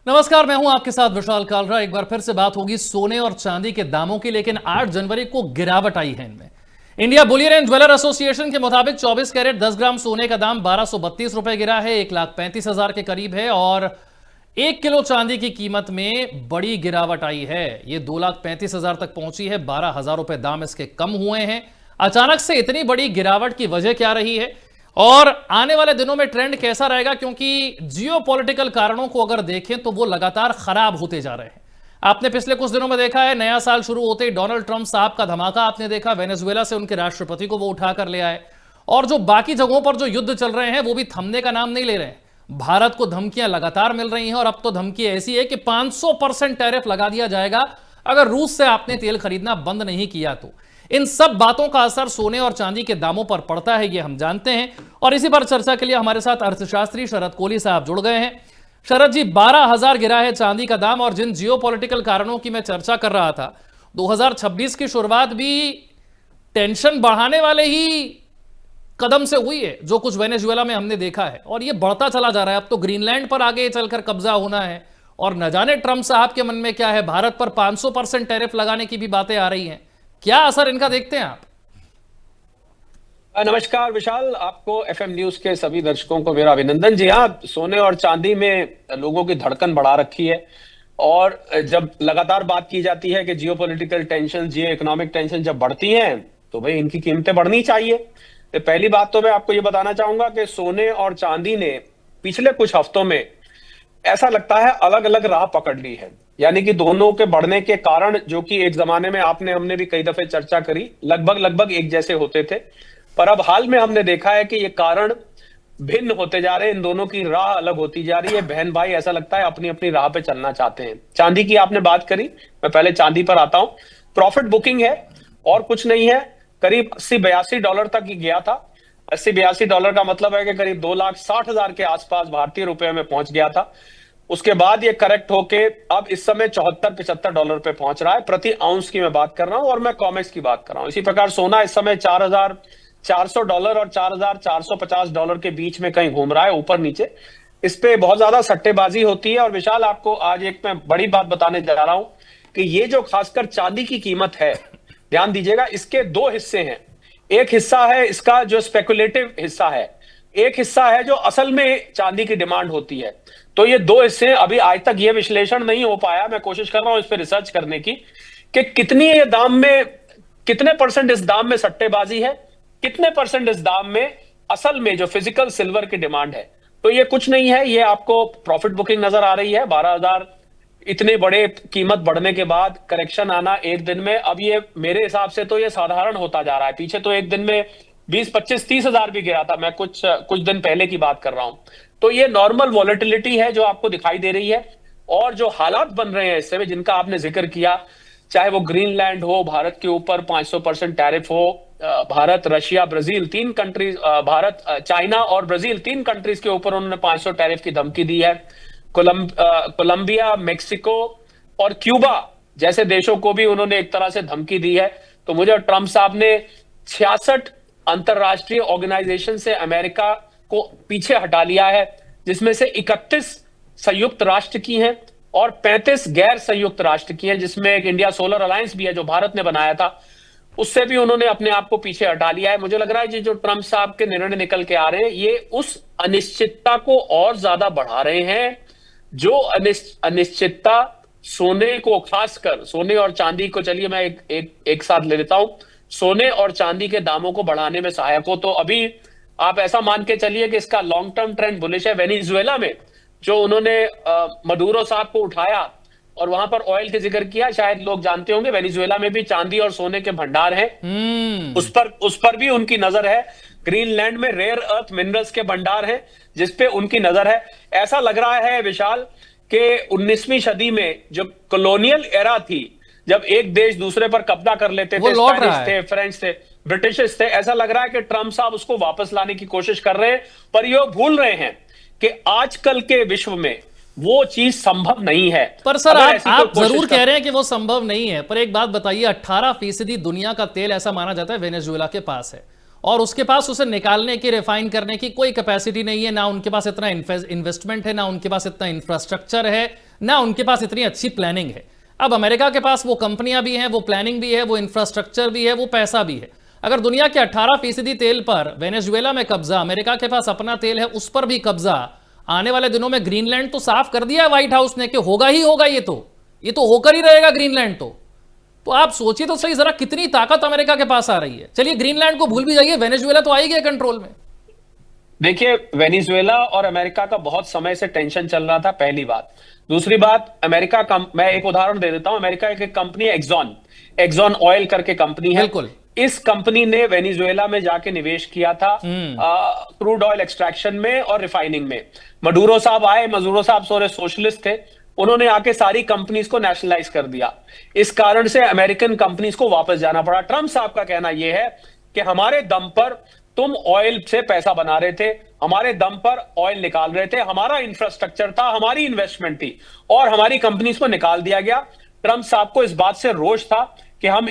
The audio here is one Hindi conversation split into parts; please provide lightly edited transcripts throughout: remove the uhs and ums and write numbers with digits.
नमस्कार, मैं हूं आपके साथ विशाल कालरा। एक बार फिर से बात होगी सोने और चांदी के दामों की, लेकिन 8 जनवरी को गिरावट आई है इनमें। India Boolean and jeweller association के मुताबिक 24 कैरेट 10 ग्राम सोने का दाम 1232 रुपए गिरा है, 1,35,000 के करीब है। और 1 किलो चांदी की कीमत में बड़ी गिरावट आई है, ये 2,35,000 तक पहुंची है। 12,000 रुपए दाम इसके कम हुए हैं। अचानक से इतनी बड़ी गिरावट की वजह क्या रही है और आने वाले दिनों में ट्रेंड कैसा रहेगा, क्योंकि जियोपॉलिटिकल कारणों को अगर देखें तो वो लगातार खराब होते जा रहे हैं। आपने पिछले कुछ दिनों में देखा है, नया साल शुरू होते ही डोनाल्ड ट्रंप साहब का धमाका आपने देखा। वेनेजुएला से उनके राष्ट्रपति को वो उठाकर ले आए, और जो बाकी जगहों पर जो युद्ध चल रहे हैं वो भी थमने का नाम नहीं ले रहे हैं। भारत को धमकियां लगातार मिल रही हैं, और अब तो धमकी ऐसी है कि 500% टैरिफ लगा दिया जाएगा अगर रूस से आपने तेल खरीदना बंद नहीं किया तो। इन सब बातों का असर सोने और चांदी के दामों पर पड़ता है, ये हम जानते हैं। और इसी पर चर्चा के लिए हमारे साथ अर्थशास्त्री शरद कोहली साहब जुड़ गए हैं। शरद जी, 12,000 गिरा है चांदी का दाम, और जिन जियोपॉलिटिकल कारणों की मैं चर्चा कर रहा था, 2026 की शुरुआत भी टेंशन बढ़ाने वाले ही कदम से हुई है, जो कुछ वेनेजुएला में हमने देखा है, और ये बढ़ता चला जा रहा है। अब तो ग्रीनलैंड पर आगे चलकर कब्जा होना है, और न जाने ट्रंप साहब के मन में क्या है। भारत पर 500% टैरिफ लगाने की भी बातें आ रही हैं। क्या असर इनका देखते हैं आप? नमस्कार विशाल, आपको एफएम न्यूज के सभी दर्शकों को मेरा अभिनंदन। जी हाँ, सोने और चांदी में लोगों की धड़कन बढ़ा रखी है, और जब लगातार बात की जाती है कि जियोपॉलिटिकल टेंशन, जियो इकोनॉमिक टेंशन जब बढ़ती हैं तो भाई इनकी कीमतें बढ़नी चाहिए। तो पहली बात तो मैं आपको ये बताना चाहूंगा कि सोने और चांदी ने पिछले कुछ हफ्तों में ऐसा लगता है अलग अलग राह पकड़ ली है। यानी कि दोनों के बढ़ने के कारण, जो कि एक जमाने में आपने हमने भी कई दफे चर्चा करी, लगभग एक जैसे होते थे, पर अब हाल में हमने देखा है कि ये कारण भिन्न होते जा रहे हैं। इन दोनों की राह अलग होती जा रही है। बहन भाई ऐसा लगता है अपनी अपनी राह पे चलना चाहते हैं। चांदी की आपने बात करी, मैं पहले चांदी पर आता हूं। प्रॉफिट बुकिंग है और कुछ नहीं है, करीब $80-82 तक ही गया था। $80-82 का मतलब है कि करीब 2,60,000 के आसपास भारतीय रुपए में पहुंच गया था। उसके बाद ये करेक्ट होके अब इस समय $74-75 पे पहुंच रहा है। प्रति आउंस की मैं बात कर रहा हूं, और मैं कॉमेक्स की बात कर रहा हूं। इसी प्रकार सोना इस समय $4,400 और $4,450 के बीच में कहीं घूम रहा है, ऊपर नीचे। इस पे बहुत ज्यादा सट्टेबाजी होती है। और विशाल, आपको आज एक मैं बड़ी बात बताने जा रहा हूं कि ये जो खासकर चांदी की कीमत है, ध्यान दीजिएगा, इसके दो हिस्से हैं। एक हिस्सा है इसका जो स्पेकुलेटिव हिस्सा है, एक हिस्सा है जो असल में चांदी की डिमांड होती है। तो ये दो हिस्से, अभी आज तक ये विश्लेषण नहीं हो पाया, मैं कोशिश कर रहा हूं इस पर रिसर्च करने की, कि कितनी ये दाम में, कितने परसेंट इस दाम में सट्टेबाजी है, कितने परसेंट इस दाम में असल में जो फिजिकल सिल्वर की डिमांड है। तो ये कुछ नहीं है, ये आपको प्रॉफिट बुकिंग नजर आ रही है। 12,000 इतने बड़े कीमत बढ़ने के बाद करेक्शन आना एक दिन में, अब ये मेरे हिसाब से तो ये साधारण होता जा रहा है। पीछे तो एक दिन में 20, 25, 30 हजार भी गिरा था, मैं कुछ दिन पहले की बात कर रहा हूं। तो ये नॉर्मल वॉलेटिलिटी है जो आपको दिखाई दे रही है। और जो हालात बन रहे हैं इस समय, जिनका आपने जिक्र किया, चाहे वो ग्रीनलैंड हो, भारत के ऊपर 500% टैरिफ हो, Bharat, Russia, Brazil, 3 countries, Bharat, China और ब्राजील, 3 कंट्रीज के ऊपर उन्होंने 500 टैरिफ की धमकी दी है। कोलंबिया, मेक्सिको और क्यूबा जैसे देशों को भी उन्होंने एक तरह से धमकी दी है। तो मुझे ट्रंप साहब ने 66 अंतरराष्ट्रीय ऑर्गेनाइजेशन से अमेरिका को पीछे हटा लिया है, जिसमें से 31 संयुक्त राष्ट्र की हैं और 35 गैर संयुक्त राष्ट्र की हैं, जिसमें एक इंडिया सोलर अलायंस भी है जो भारत ने बनाया था। उससे भी उन्होंने अपने आप को पीछे हटा लिया है। मुझे लग रहा है कि जो ट्रंप साहब के निर्णय निकल के आ रहे हैं, ये उस अनिश्चितता को और ज्यादा बढ़ा रहे हैं, जो अनिश्चितता सोने को, खासकर सोने और चांदी को, चलिए मैं एक साथ ले लेता हूं, सोने और चांदी के दामों को बढ़ाने में सहायक हो। तो अभी आप ऐसा मान के चलिए कि इसका लॉन्ग टर्म ट्रेंड बुलिश है। वेनेजुएला में जो उन्होंने मदुरो साहब को उठाया और वहां पर ऑयल के जिक्र किया, शायद लोग जानते होंगे वेनेजुएला में भी चांदी और सोने के भंडार हैं। उस पर भी उनकी नजर है। ग्रीनलैंड में रेयर अर्थ मिनरल्स के भंडार हैं, जिसपे उनकी नजर है। ऐसा लग रहा है विशाल कि 19वीं सदी में जो कॉलोनियल एरा थी, जब एक देश दूसरे पर कब्जा कर लेते थे, स्पेनिश थे, फ्रेंच थे, ब्रिटिश थे, ऐसा लग रहा है कि ट्रंप साहब उसको वापस लाने की कोशिश कर रहे हैं। पर ये भूल रहे हैं कि आजकल के विश्व में वो चीज संभव नहीं है। पर सर, आप जरूर कह रहे हैं कि वो संभव नहीं है, पर एक बात बताइए, 18% दुनिया का तेल ऐसा माना जाता है वेनेजुएला के पास है, और उसके पास उसे निकालने की, रिफाइन करने की कोई कैपेसिटी नहीं है। ना उनके पास इतना इन्वेस्टमेंट है, ना उनके पास इतना इंफ्रास्ट्रक्चर है, ना उनके पास इतनी अच्छी प्लानिंग है। अब अमेरिका के पास वो कंपनियां भी हैं, वो प्लानिंग भी है, वो इंफ्रास्ट्रक्चर भी है, वो पैसा भी है। अगर दुनिया के 18% तेल पर वेनेजुएला में कब्जा, अमेरिका के पास अपना तेल है उस पर भी कब्जा, आने वाले दिनों में ग्रीनलैंड तो साफ कर दिया है व्हाइट हाउस ने कि होगा ही होगा, ये तो होकर ही रहेगा ग्रीनलैंड। तो आप सोचिए तो सही जरा कितनी ताकत अमेरिका के पास आ रही है। चलिए ग्रीनलैंड को भूल भी जाइए, वेनेजुएला तो आ ही गया कंट्रोल में। देखिए, वेनेजुएला और अमेरिका का बहुत समय से टेंशन चल रहा था, पहली बात। दूसरी बात, अमेरिका का मैं एक उदाहरण दे देता हूं। अमेरिका की एक कंपनी है एक्सॉन ऑयल करके कंपनी है। बिल्कुल। इस कंपनी ने वेनेजुएला में जाके निवेश किया था क्रूड ऑयल एक्सट्रैक्शन में और रिफाइनिंग में। मडूरो साहब आए, मडूरो साहब सोशलिस्ट थे, उन्होंने आके सारी कंपनीज को नेशनलाइज कर दिया। इस कारण से अमेरिकन कंपनीज को वापस जाना पड़ा। ट्रंप साहब का कहना यह है कि हमारे दम पर तुम ऑयल से पैसा बना रहे थे, हमारे दम पर ऑयल निकाल रहे थे, हमारा इंफ्रास्ट्रक्चर था, हमारी इन्वेस्टमेंट थी और हमारी कंपनीज को निकाल दिया गया। ट्रंप साहब को इस बात से रोष था कि हम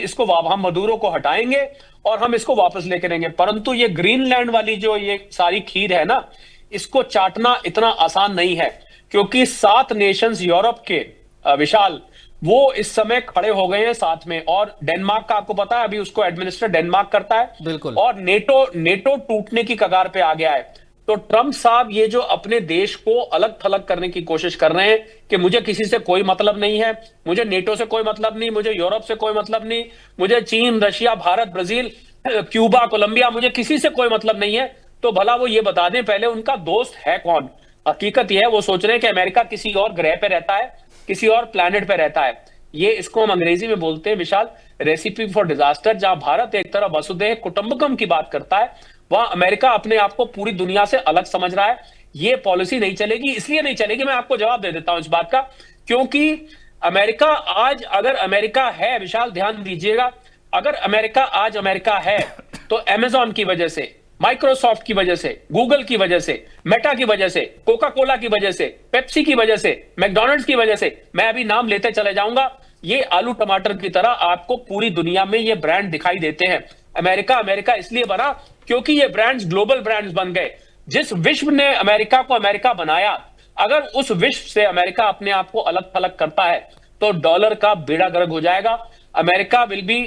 मदुरो को हटाएंगे और हम इसको वापस लेकर आएंगे। परंतु ये ग्रीनलैंड वाली जो ये सारी खीर है ना, इसको चाटना इतना आसान नहीं है, क्योंकि 7 नेशंस यूरोप के विशाल वो इस समय खड़े हो गए हैं साथ में। और डेनमार्क का आपको पता है, अभी उसको एडमिनिस्टर डेनमार्क करता है। बिल्कुल। और नेटो टूटने की कगार पे आ गया है। तो ट्रंप साहब ये जो अपने देश को अलग थलग करने की कोशिश कर रहे हैं कि मुझे किसी से कोई मतलब नहीं है, मुझे नेटो से कोई मतलब नहीं, मुझे यूरोप से कोई मतलब नहीं, मुझे चीन, Russia, Bharat, Brazil, Cuba, Colombia, मुझे किसी से कोई मतलब नहीं है। तो भला वो ये बता दें पहले उनका दोस्त है कौन। हकीकत यह है, वो सोच रहे हैं कि अमेरिका किसी और ग्रह पे रहता है, किसी और प्लैनेट पे रहता है। ये इसको हम अंग्रेजी में बोलते हैं विशाल, रेसिपी फॉर डिजास्टर। जहां भारत एक तरह वसुधैव कुटुंबकम की बात करता है, वहां अमेरिका अपने आप को पूरी दुनिया से अलग समझ रहा है। ये पॉलिसी नहीं चलेगी। इसलिए नहीं चलेगी, मैं आपको जवाब दे देता हूं इस बात का, क्योंकि अमेरिका आज, अगर अमेरिका है, विशाल ध्यान दीजिएगा, अगर अमेरिका आज अमेरिका है तो अमेजॉन की वजह से, माइक्रोसॉफ्ट की वजह से, गूगल की वजह से, मेटा की वजह से, कोका कोला की वजह से, पेप्सी की वजह से, मैकडॉनल्ड्स की वजह से, मैं अभी नाम लेते चले जाऊंगा। ये आलू टमाटर की तरह आपको पूरी दुनिया में ये ब्रांड दिखाई देते हैं। अमेरिका इसलिए बना क्योंकि ये ब्रांड्स ग्लोबल ब्रांड्स बन गए। जिस विश्व ने अमेरिका को अमेरिका बनाया, अगर उस विश्व से अमेरिका अपने आप को अलग थलग करता है तो डॉलर का बेड़ा गर्क हो जाएगा। America will be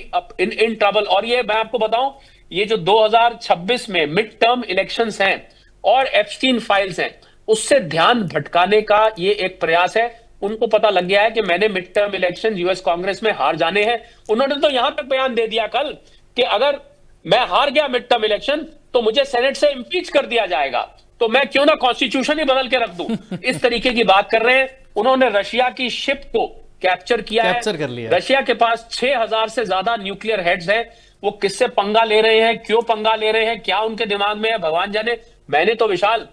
in trouble. और ये मैं आपको बताऊं, ये जो 2026 में मिड टर्म इलेक्शंस हैं और एप्स्टीन फाइल्स हैं, उससे ध्यान भटकाने का ये एक प्रयास है। उनको पता लग गया है कि मैंने mid term election US Congress में हार जाने हैं। उन्होंने तो यहां तक बयान दे दिया कल कि अगर मैं हार गया मिड टर्म इलेक्शन तो मुझे सेनेट से इंपीच कर दिया जाएगा, तो मैं क्यों ना कॉन्स्टिट्यूशन ही बदल के रख दूं। इस तरीके की बात कर रहे हैं। उन्होंने रशिया की शिप को कैप्चर किया है। कर लिया। रशिया के पास 6000 से ज्यादा न्यूक्लियर हेड्स हैं। वो किससे पंगा ले रहे हैं, क्यों पंगा ले रहे हैं, क्या उनके दिमाग में है, भगवान जाने। मैंने तो विशाल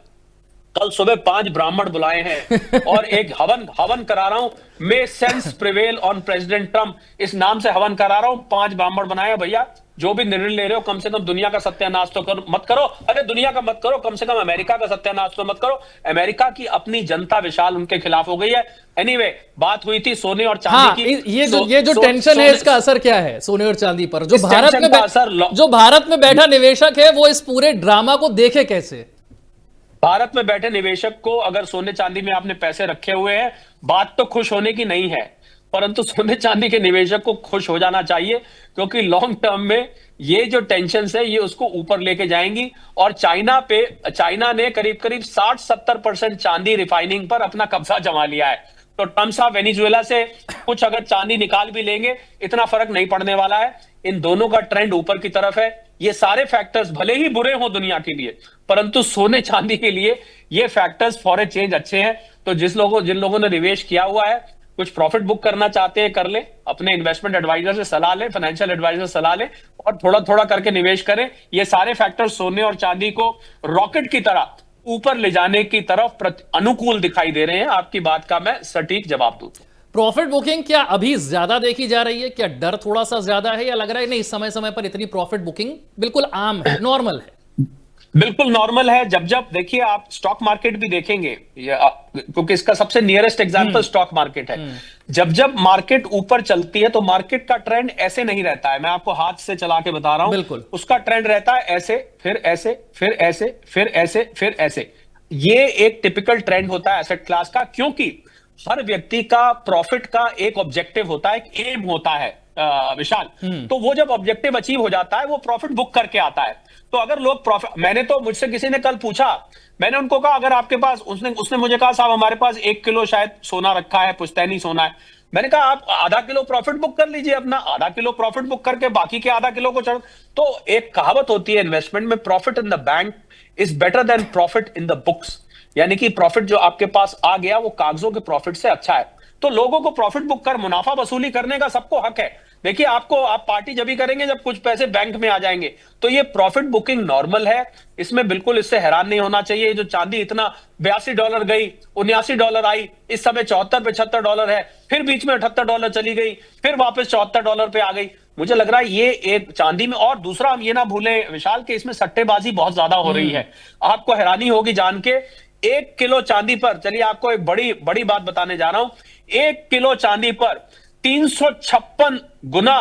कल सुबह 5 ब्राह्मण बुलाए हैं और एक हवन करा रहा हूं। May sense prevail on president Trump, इस नाम से हवन करा रहा हूं। 5 ब्राह्मण बनाए हैं। भैया जो भी निर्णय ले रहे हो, कम से कम दुनिया का सत्यानाश तो मत करो। अरे दुनिया का मत करो, कम से कम अमेरिका का सत्यानाश तो मत करो। अमेरिका की अपनी जनता विशाल उनके खिलाफ हो गई है। एनीवे, बात हुई थी सोने और चांदी की। ये जो टेंशन है, इसका असर क्या है सोने और चांदी पर? जो भारत में बैठा निवेशक है वो इस पूरे ड्रामा को देखे कैसे? भारत में बैठे निवेशक को, अगर सोने चांदी में आपने पैसे रखे हुए हैं, बात तो खुश होने की नहीं है, परंतु सोने चांदी के निवेशक को खुश हो जाना चाहिए, क्योंकि लॉन्ग टर्म में ये जो टेंशन है ये उसको ऊपर लेके जाएंगी। और चाइना ने करीब करीब 60-70% चांदी रिफाइनिंग पर अपना कब्जा जमा लिया है। तो ट्रंप साहब वेनेजुएला से कुछ अगर चांदी निकाल भी लेंगे, इतना फर्क नहीं पड़ने वाला है। इन दोनों का ट्रेंड ऊपर की तरफ है। ये सारे फैक्टर्स भले ही बुरे हों दुनिया के लिए, परंतु सोने चांदी के लिए ये फैक्टर्स फॉर ए चेंज अच्छे हैं। तो जिन लोगों ने निवेश किया हुआ है, कुछ प्रॉफिट बुक करना चाहते हैं, कर ले, अपने इन्वेस्टमेंट एडवाइजर से सलाह ले, फाइनेंशियल एडवाइजर से सलाह ले और थोड़ा थोड़ा करके निवेश करें। ये सारे फैक्टर्स सोने और चांदी को रॉकेट की तरह ऊपर ले जाने की तरफ अनुकूल दिखाई दे रहे हैं। आपकी बात का मैं सटीक जवाब दूं। प्रॉफिट बुकिंग क्या अभी ज्यादा देखी जा रही है? क्या डर थोड़ा सा ज्यादा है, या लग रहा है नहीं, समय समय पर इतनी प्रॉफिट बुकिंग बिल्कुल आम है, नॉर्मल है? बिल्कुल नॉर्मल है। जब देखिए, आप स्टॉक मार्केट भी देखेंगे, क्योंकि इसका सबसे नियरेस्ट एग्जांपल स्टॉक मार्केट है। जब मार्केट ऊपर चलती है तो मार्केट का ट्रेंड ऐसे नहीं रहता है। मैं आपको हाथ से चला के बता रहा हूं। बिल्कुल। उसका ट्रेंड रहता है ऐसे, फिर ऐसे, फिर ऐसे, फिर ऐसे, फिर ऐसे। ये एक टिपिकल ट्रेंड होता है एसेट क्लास का, क्योंकि हर व्यक्ति का प्रॉफिट का एक ऑब्जेक्टिव होता है, एक एम होता है विशाल। तो वो जब ऑब्जेक्टिव अचीव हो जाता है वो प्रॉफिट बुक करके आता है। तो अगर लोग प्रॉफिट, मैंने तो, मुझसे किसी ने कल पूछा, मैंने उनको कहा अगर आपके पास, उसने उसने मुझे कहा साहब हमारे पास 1 किलो शायद सोना रखा है, पुश्तैनी सोना है। मैंने कहा आप आधा किलो प्रॉफिट बुक कर लीजिए, अपना आधा किलो प्रॉफिट बुक करके बाकी के आधा किलो को चढ़। तो एक कहावत होती है इन्वेस्टमेंट में, profit in the bank is better than profit in the books. यानी कि प्रॉफिट जो आपके पास आ गया वो कागजों के प्रॉफिट से अच्छा है। तो लोगों को प्रॉफिट बुक कर मुनाफा वसूली करने का सबको हक है। देखिए आपको, आप पार्टी जब भी करेंगे जब कुछ पैसे बैंक में आ जाएंगे। तो ये प्रॉफिट बुकिंग नॉर्मल है, इसमें बिल्कुल इससे हैरान नहीं होना चाहिए। जो चांदी इतना $82 गई, $79 आई, इस समय $74-75 है, फिर बीच में $78 चली गई, फिर वापस $74 पे आ गई। मुझे लग रहा है ये एक चांदी में, और दूसरा हम ये ना भूलें विशाल कि इसमें सट्टेबाजी बहुत ज्यादा हो रही है। आपको हैरानी होगी जान के, 1 किलो चांदी पर, चलिए आपको एक बड़ी बड़ी बात बताने जा रहा हूं, 1 किलो चांदी पर 356 गुना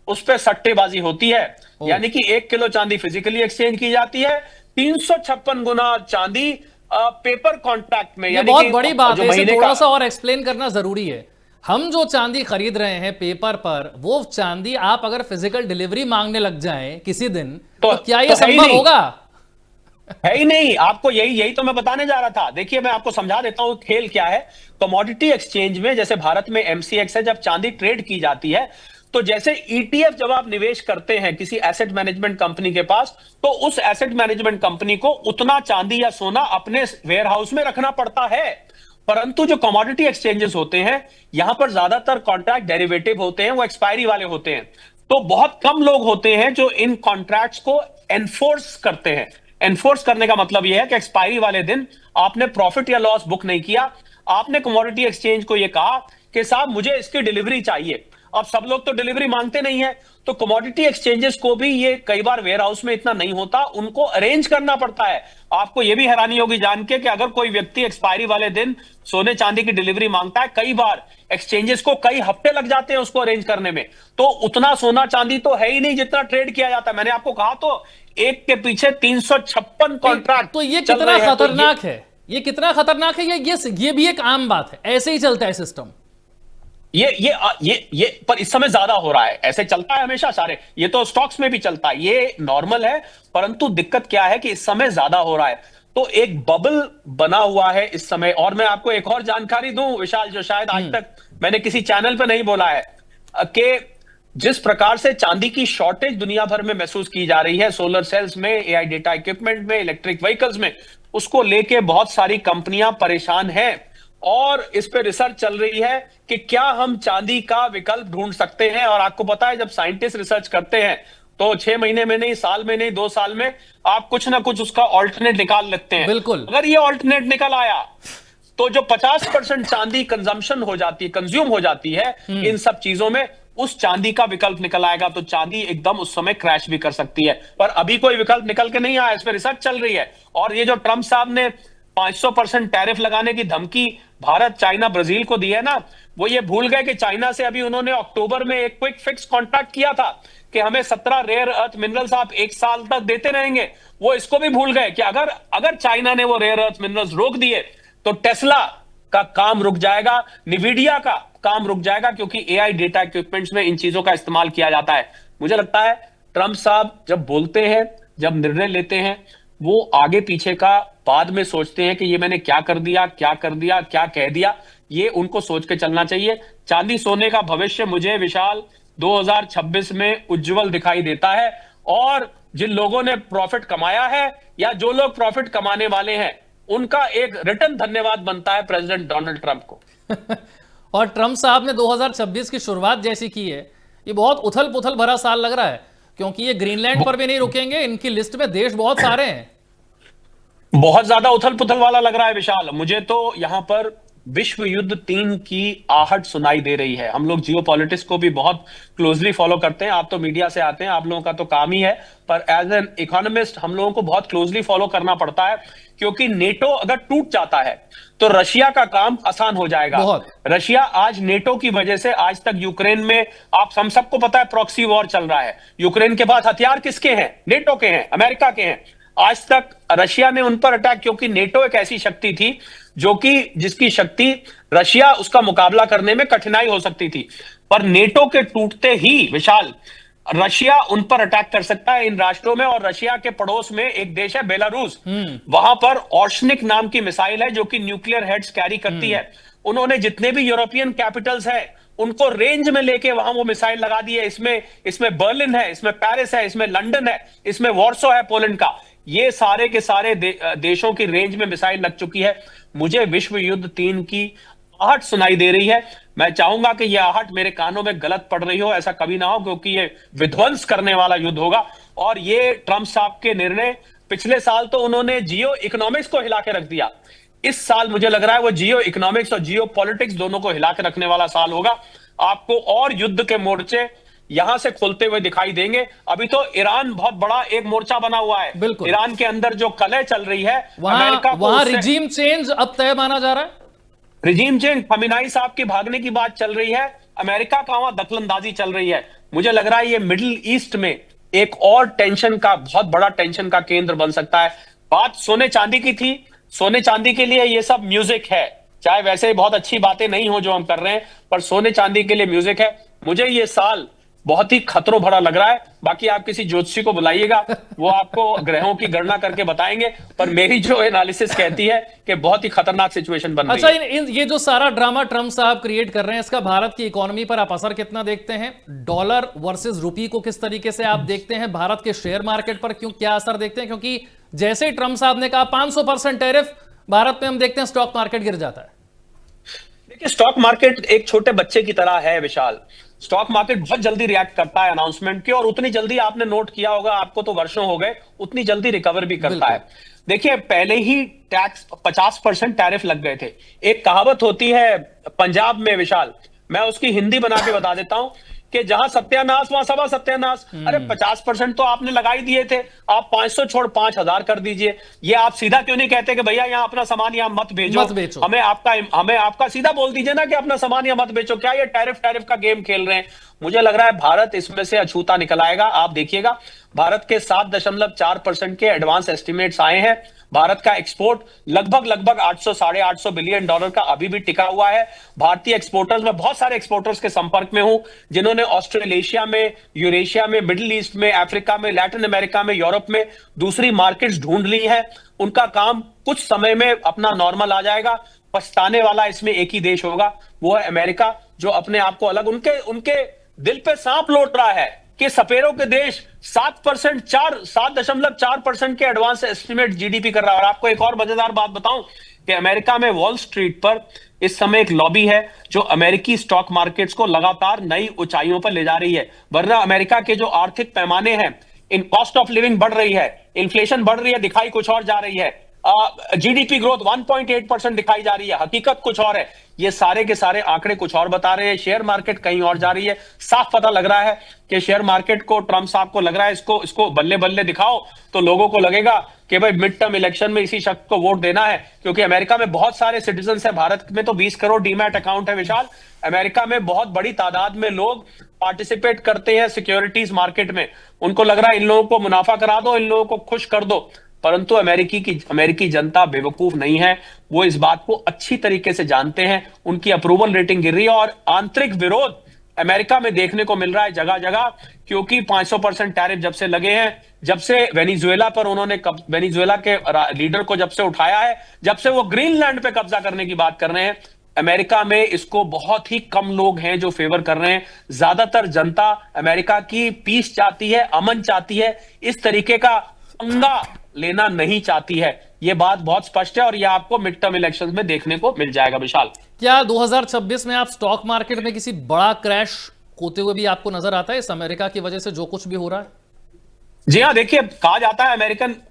उस पर सट्टेबाजी होती है। यानी कि 1 किलो चांदी फिजिकली एक्सचेंज की जाती है, 356 गुना चांदी पेपर कॉन्ट्रैक्ट में। ये बहुत बड़ी बात है, इसे थोड़ा सा और एक्सप्लेन करना जरूरी है। हम जो चांदी खरीद रहे हैं पेपर पर, वो चांदी आप अगर फिजिकल डिलीवरी मांगने लग जाएं किसी दिन, तो क्या ये संभव होगा? है ही नहीं। आपको यही तो मैं बताने जा रहा था। देखिए मैं आपको समझा देता हूं खेल क्या है। कमोडिटी एक्सचेंज में, जैसे भारत में एमसीएक्स है, जब चांदी ट्रेड की जाती है, तो जैसे ईटीएफ जब आप निवेश करते हैं किसी एसेट मैनेजमेंट कंपनी के पास, तो उस एसेट मैनेजमेंट कंपनी को उतना चांदी या सोना अपने वेयर हाउस में रखना पड़ता है। परंतु जो कमोडिटी एक्सचेंजेस होते हैं, यहां पर ज्यादातर कॉन्ट्रैक्ट डेरिवेटिव होते हैं, वो एक्सपायरी वाले होते हैं। तो बहुत कम लोग होते हैं जो इन कॉन्ट्रैक्ट्स को एनफोर्स करते हैं। एनफोर्स करने का मतलब यह है कि एक्सपायरी वाले दिन आपने प्रॉफिट या लॉस बुक नहीं किया, आपने कमोडिटी एक्सचेंज को यह कहा कि साहब मुझे इसकी डिलीवरी चाहिए। अब सब लोग तो डिलीवरी मांगते नहीं है, तो कमोडिटी एक्सचेंजेस को भी ये कई बार वेयर हाउस में इतना नहीं होता, उनको अरेंज करना पड़ता है। आपको यह भी हैरानी होगी जान के कि अगर कोई व्यक्ति एक्सपायरी वाले दिन सोने चांदी की डिलीवरी मांगता है, कई बार एक्सचेंजेस को कई हफ्ते लग जाते हैं उसको अरेंज करने में। तो उतना सोना चांदी तो है ही नहीं जितना ट्रेड किया जाता है। मैंने आपको कहा तो एक के पीछे 356 कॉन्ट्रैक्ट। तो ये कितना खतरनाक है, ये कितना खतरनाक है, ये भी एक आम बात है, ऐसे ही चलता है सिस्टम। ये पर इस समय ज्यादा हो रहा है। ऐसे चलता है हमेशा सारे, ये तो स्टॉक्स में भी चलता है, ये नॉर्मल है। परंतु दिक्कत क्या है कि इस समय ज्यादा हो रहा है, तो एक बबल बना हुआ है इस समय। और मैं आपको एक और जानकारी दूं विशाल, जो शायद आज तक मैंने किसी चैनल पे नहीं बोला है, कि जिस प्रकार से चांदी की शॉर्टेज दुनिया भर में महसूस की जा रही है, सोलर सेल्स में, एआई डेटा इक्विपमेंट में, इलेक्ट्रिक व्हीकल्स में, उसको लेके बहुत सारी कंपनियां परेशान हैं। और इस पे रिसर्च चल रही है कि क्या हम चांदी का विकल्प ढूंढ सकते हैं। और आपको पता है जब साइंटिस्ट रिसर्च करते हैं तो 6 महीने में नहीं, साल में नहीं, 2 साल में आप कुछ ना कुछ उसका ऑल्टरनेट निकाल लेते हैं। बिल्कुल। अगर ये ऑल्टरनेट निकल आया तो जो 50% चांदी कंजम्पशन हो जाती है, कंज्यूम हो जाती है इन सब चीजों में, उस चांदी का विकल्प निकल आएगा तो चांदी एकदम उस समय क्रैश भी कर सकती है। पर अभी कोई विकल्प निकल के नहीं आया, इस पर रिसर्च चल रही है। और ये जो ट्रंप साहब ने 500% टैरिफ लगाने की धमकी भारत, चाइना, ब्राजील को दी है ना, वो ये भूल गए कि चाइना से अभी उन्होंने अक्टूबर में एक क्विक फिक्स कॉन्ट्रैक्ट किया था कि हमें 17 रेयर अर्थ मिनरल्स आप 1 साल तक देते रहेंगे। वो इसको भी भूल गए कि अगर चाइना ने वो रेयर अर्थ मिनरल्स रोक दिए तो टेस्ला का काम रुक जाएगा, निविडिया का काम रुक जाएगा, क्योंकि एआई डेटा इक्विपमेंट्स में इन चीजों का इस्तेमाल किया जाता है। मुझे लगता है ट्रंप साहब जब बोलते हैं, जब निर्णय लेते हैं, वो आगे पीछे का बाद में सोचते हैं कि ये मैंने क्या कर दिया, क्या कह दिया। ये उनको सोच के चलना चाहिए। चांदी सोने का भविष्य मुझे विशाल 2026 में उज्जवल दिखाई देता है। और जिन लोगों ने प्रॉफिट कमाया है या जो लोग प्रॉफिट कमाने वाले हैं, उनका एक रिटर्न धन्यवाद बनता है प्रेसिडेंट डोनाल्ड ट्रंप को। और ट्रंप साहब ने 2026 की शुरुआत जैसी की है, ये बहुत उथल पुथल भरा साल लग रहा है, क्योंकि ये ग्रीनलैंड पर भी नहीं रुकेंगे, इनकी लिस्ट में देश बहुत सारे हैं। बहुत ज्यादा उथल पुथल वाला लग रहा है विशाल। मुझे तो यहां पर विश्व युद्ध 3 की आहट सुनाई दे रही है। हम लोग जियो पॉलिटिक्स को भी बहुत क्लोजली फॉलो करते हैं, आप तो मीडिया से आते हैं, आप लोगों का तो काम ही है, पर एज एन इकोनॉमिस्ट हम लोगों को बहुत क्लोजली फॉलो करना पड़ता है। क्योंकि नेटो अगर टूट जाता है तो रशिया का काम आसान हो जाएगा। रशिया आज नेटो की वजह से, आज तक यूक्रेन में, हम सबको पता है प्रॉक्सी वॉर चल रहा है। यूक्रेन के पास हथियार किसके हैं? नेटो के हैं, अमेरिका के हैं। आज तक रशिया ने उन पर अटैक, क्योंकि नेटो एक ऐसी शक्ति थी जो कि जिसकी शक्ति रशिया उसका मुकाबला करने में कठिनाई हो सकती थी। पर नेटो के टूटते ही विशाल रशिया उन पर अटैक कर सकता है इन राष्ट्रों में। और रशिया के पड़ोस में एक देश है बेलारूस, वहां पर ऑर्शनिक नाम की मिसाइल है जो कि न्यूक्लियर हेड्स कैरी करती है। उन्होंने जितने भी यूरोपियन कैपिटल्स हैं उनको रेंज में लेके वहां वो मिसाइल लगा दी है। इसमें बर्लिन है, इसमें पेरिस है, इसमें लंदन है, इसमें वॉर्सो है पोलैंड का। ये सारे के सारे देशों की रेंज में मिसाइल लग चुकी है। मुझे विश्व युद्ध 3 की आहट सुनाई दे रही है। मैं चाहूंगा कि यह आहट मेरे कानों में गलत पड़ रही हो, ऐसा कभी ना हो, क्योंकि ये विध्वंस करने वाला युद्ध होगा। और ये ट्रंप साहब के निर्णय, पिछले साल तो उन्होंने जियो इकोनॉमिक्स को हिला के रख दिया, इस साल मुझे लग रहा है वो जियो इकोनॉमिक्स और जियो पॉलिटिक्स दोनों को हिला के रखने वाला साल होगा। आपको और युद्ध के मोर्चे यहां से खुलते हुए दिखाई देंगे। अभी तो ईरान बहुत बड़ा एक मोर्चा बना हुआ है। ईरान के अंदर जो कलह चल रही है, वहां रिजीम चेंज अब तय माना जा रहा है। रिजीम चेंज, खमीनाई साहब की भागने की बात चल रही है, अमेरिका का वहां दखलंदाजी चल रही है। मुझे लग रहा है ये मिडिल ईस्ट में एक और टेंशन का, बहुत बड़ा टेंशन का केंद्र बन सकता है। बात सोने चांदी की थी, सोने चांदी के लिए ये सब म्यूजिक है, चाहे वैसे बहुत अच्छी बातें नहीं हो जो हम कर रहे हैं, पर सोने चांदी के लिए म्यूजिक है। मुझे ये साल बहुत ही खतरों भरा लग रहा है। बाकी आप किसी ज्योतिषी को बुलाइएगा, वो आपको ग्रहों की गणना करके बताएंगे, पर मेरी जो एनालिसिस कहती है कि बहुत ही खतरनाक सिचुएशन बन रही है। अच्छा, ये जो सारा ड्रामा ट्रंप साहब क्रिएट कर रहे हैं, इसका भारत की इकोनॉमी पर आप असर कितना देखते हैं? डॉलर वर्सेस रुपी को किस तरीके से आप देखते हैं? भारत के शेयर मार्केट पर क्या असर देखते हैं? क्योंकि जैसे ही ट्रंप साहब ने कहा 500% टैरिफ, भारत में हम देखते हैं स्टॉक मार्केट गिर जाता है। देखिए, स्टॉक मार्केट एक छोटे बच्चे की तरह है विशाल। स्टॉक मार्केट बहुत जल्दी रिएक्ट करता है अनाउंसमेंट के, और उतनी जल्दी, आपने नोट किया होगा, आपको तो वर्षों हो गए, उतनी जल्दी रिकवर भी करता है। देखिए, पहले ही टैक्स 50% टैरिफ लग गए थे। एक कहावत होती है पंजाब में विशाल, मैं उसकी हिंदी बना के बता देता हूं कि जहां सत्यानाश वहां सवा सत्यानाश। अरे 50% तो आपने लगा ही दिए थे, आप 500 छोड़ 5000 कर दीजिए। ये आप सीधा क्यों नहीं कहते कि भैया यहाँ अपना सामान यहाँ मत बेचो, हमें आपका सीधा बोल दीजिए ना कि अपना सामान यहाँ मत बेचो। क्या ये टैरिफ का गेम खेल रहे हैं? मुझे लग रहा है भारत इसमें से अछूता निकल आएगा। आप देखिएगा, भारत के 7.4% के एडवांस एस्टिमेट्स आए हैं। भारत का एक्सपोर्ट लगभग 800 साढ़े 800 बिलियन डॉलर का अभी भी टिका हुआ है। भारतीय एक्सपोर्टर्स, मैं बहुत सारे एक्सपोर्टर्स के संपर्क में हूं जिन्होंने ऑस्ट्रेलेशिया में, यूरेशिया में, मिडिल ईस्ट में, अफ्रीका में, लैटिन अमेरिका में, यूरोप में दूसरी मार्केट्स ढूंढ ली है। उनका काम कुछ समय में अपना नॉर्मल आ जाएगा। पछताने वाला इसमें एक ही देश होगा, वो है अमेरिका, जो अपने आप को अलग, उनके दिल पे सांप लौट रहा है कि सपेरों के देश 7.4% के एडवांस एस्टिमेट जीडीपी कर रहा है। और आपको एक और मजेदार बात बताऊं कि अमेरिका में वॉल स्ट्रीट पर इस समय एक लॉबी है जो अमेरिकी स्टॉक मार्केट्स को लगातार नई ऊंचाइयों पर ले जा रही है। वरना अमेरिका के जो आर्थिक पैमाने हैं, इन कॉस्ट ऑफ लिविंग बढ़ रही है, इन्फ्लेशन बढ़ रही है, दिखाई कुछ और जा रही है, जीडीपी ग्रोथ 1.8% दिखाई जा रही है, हकीकत कुछ और है। ये सारे के सारे आंकड़े कुछ और बता रहे हैं। शेयर मार्केट कहीं और जा रही है। साफ पता लग रहा है कि शेयर मार्केट को, ट्रंप साहब को लग रहा है इसको बल्ले बल्ले दिखाओ तो लोगों को लगेगा कि भाई मिड टर्म इलेक्शन में इसी शख्स को वोट देना है। क्योंकि अमेरिका में बहुत सारे सिटीजन है, भारत में तो 20 करोड़ डीमैट अकाउंट है विशाल। अमेरिका में बहुत बड़ी तादाद में लोग पार्टिसिपेट करते हैं सिक्योरिटीज मार्केट में। उनको लग रहा है इन लोगों को मुनाफा करा दो, इन लोगों को खुश कर दो। परंतु अमेरिकी जनता बेवकूफ नहीं है, वो इस बात को अच्छी तरीके से जानते हैं। उनकी अप्रूवल रेटिंग गिर रही है और आंतरिक विरोध अमेरिका में देखने को मिल रहा है जगह जगह। क्योंकि 500% टैरिफ जब से लगे हैं, जब से वेनेजुएला पर उन्होंने वेनेजुएला के लीडर को जब से उठाया है, जब से वो ग्रीनलैंड पे कब्जा करने की बात कर रहे हैं, अमेरिका में इसको बहुत ही कम लोग हैं जो फेवर कर रहे हैं। ज्यादातर जनता अमेरिका की पीस चाहती है, अमन चाहती है, इस तरीके का पंगा लेना नहीं चाहती है। यह बात बहुत स्पष्ट है और यह आपको मिड टर्म इलेक्शंस में देखने को मिल जाएगा विशाल। क्या 2026 में आप स्टॉक मार्केट में किसी बड़ा क्रैश होते हुए भी आपको नजर आता है इस अमेरिका की वजह से जो कुछ भी हो रहा है? जी हाँ, देखिए, कहा जाता है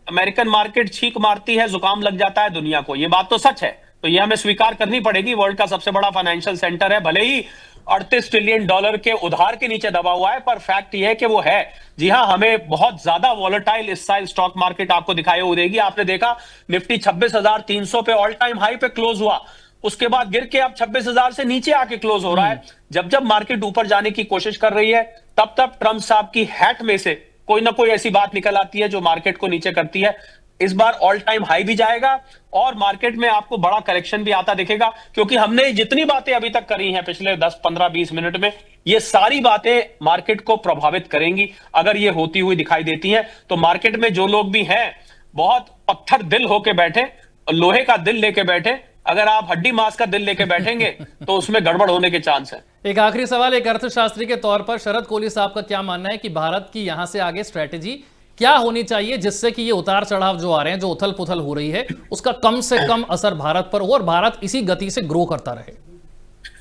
अमेरिकन मार्केट छींक मारती है, जुकाम लग जाता है दुनिया को। यह बात तो सच है, तो यह हमें स्वीकार करनी पड़ेगी। वर्ल्ड का सबसे बड़ा फाइनेंशियल सेंटर है, भले ही 38 ट्रिलियन डॉलर के उधार के नीचे दबा हुआ है, पर फैक्ट यह है कि वो है। जी हां, हमें बहुत ज्यादा वॉलेटाइल इस साल स्टॉक मार्केट आपको दिखाई हुई देगी। आपने देखा निफ्टी 26,300 पे ऑल टाइम हाई पे क्लोज हुआ, उसके बाद गिर के अब 26,000 से नीचे आके क्लोज हो रहा है। जब जब मार्केट ऊपर जाने की कोशिश कर रही है, तब तब ट्रंप साहब की हैट में से कोई ना कोई ऐसी बात निकल आती है जो मार्केट को नीचे करती है। इस बार ऑल टाइम हाई भी जाएगा और मार्केट में आपको बड़ा करेक्शन भी आता दिखेगा, क्योंकि हमने जितनी बातें अभी तक करी हैं पिछले 10, 15, 20 मिनट में, ये सारी बातें मार्केट को प्रभावित करेंगी। अगर ये होती हुई दिखाई देती हैं तो मार्केट में जो लोग भी हैं बहुत पत्थर दिल होके बैठे, लोहे का दिल लेके बैठे, अगर आप हड्डी मांस का दिल लेके बैठेंगे तो उसमें गड़बड़ होने के चांस है। एक आखिरी सवाल, एक अर्थशास्त्री के तौर पर शरद कोहली साहब का क्या मानना है कि भारत की यहां से आगे स्ट्रेटेजी क्या होनी चाहिए जिससे कि ये उतार चढ़ाव जो आ रहे हैं, जो उथल पुथल हो रही है, उसका कम से कम असर भारत पर हो और भारत इसी गति से ग्रो करता रहे?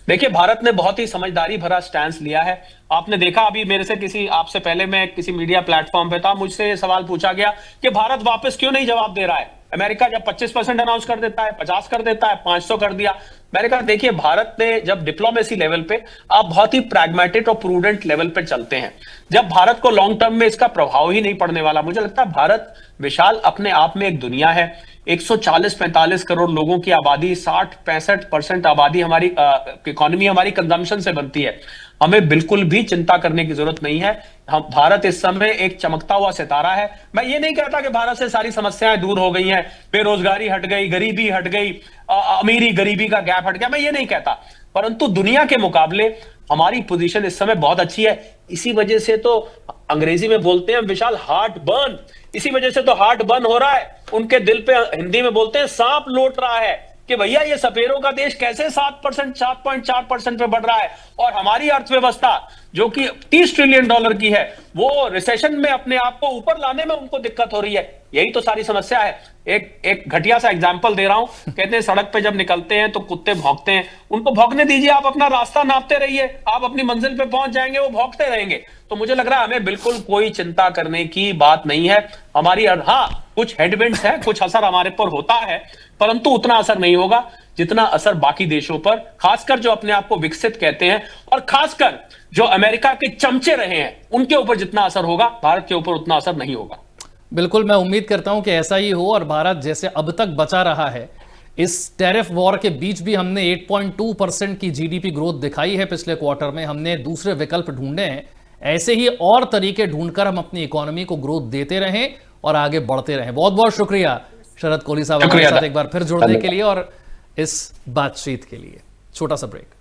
देखिए, भारत ने बहुत ही समझदारी भरा स्टैंड लिया है। आपने देखा, अभी मेरे से आपसे पहले मैं किसी मीडिया प्लेटफॉर्म पे था, मुझसे ये सवाल पूछा गया कि भारत वापस क्यों नहीं जवाब दे रहा है। अमेरिका जब 25% अनाउंस कर देता है, 50 कर देता है, 500 कर दिया। मैंने कहा देखिए, भारत ने जब डिप्लोमेसी लेवल पे आप बहुत ही प्रैग्मेटिक और प्रूडेंट लेवल पे चलते हैं, जब भारत को लॉन्ग टर्म में इसका प्रभाव ही नहीं पड़ने वाला। मुझे लगता है भारत विशाल अपने आप में एक दुनिया है, 140-45 करोड़ लोगों की आबादी, 60-65% आबादी हमारी इकोनॉमी हमारी कंजम्पशन से बनती है। हमें बिल्कुल भी चिंता करने की जरूरत नहीं है। हम भारत इस समय एक चमकता हुआ सितारा है। मैं ये नहीं कहता कि भारत से सारी समस्याएं दूर हो गई हैं, बेरोजगारी हट गई, गरीबी हट गई, अमीरी गरीबी का गैप हट गया, मैं ये नहीं कहता, परंतु दुनिया के मुकाबले हमारी पोजीशन इस समय बहुत अच्छी है। इसी वजह से तो अंग्रेजी में बोलते हैं विशाल हार्ट बर्न, इसी वजह से तो हार्ट बर्न हो रहा है उनके दिल पे। हिंदी में बोलते हैं सांप लौट रहा है कि भैया ये सपेरों का देश कैसे 7%, 7.4% पे बढ़ रहा है, और हमारी अर्थव्यवस्था जो कि $30 ट्रिलियन की है, वो रिसेशन में अपने आप को ऊपर लाने में उनको दिक्कत हो रही है। यही तो सारी समस्या है। एक घटिया सा एग्जांपल दे रहा हूं, कहते हैं सड़क पे जब निकलते हैं तो कुत्ते भौंकते हैं, उनको भौंकने दीजिए, आप अपना रास्ता नापते रहिए, आप अपनी मंजिल पे पहुंच जाएंगे, वो भौंकते रहेंगे। तो मुझे लग रहा है हमें बिल्कुल कोई चिंता करने की बात नहीं है। हमारी हाँ, कुछ हेडविंड्स है, कुछ असर हमारे पर होता है, परंतु उतना असर नहीं होगा जितना असर बाकी देशों पर, खासकर जो अपने आप को विकसित कहते हैं और खासकर जो अमेरिका के चमचे रहे हैं, उनके ऊपर जितना असर होगा, भारत के ऊपर उतना असर नहीं होगा। बिल्कुल, मैं उम्मीद करता हूं कि ऐसा ही हो और भारत जैसे अब तक बचा रहा है, इस टैरिफ वॉर के बीच भी हमने 8.2% की जीडीपी ग्रोथ दिखाई है पिछले क्वार्टर में। हमने दूसरे विकल्प ढूंढे हैं, ऐसे ही और तरीके ढूंढकर हम अपनी इकोनॉमी को ग्रोथ देते रहें और आगे बढ़ते रहें। बहुत बहुत शुक्रिया शरद कोहली साहब हमारे साथ एक बार फिर जुड़ने के लिए और इस बातचीत के लिए। छोटा सा ब्रेक।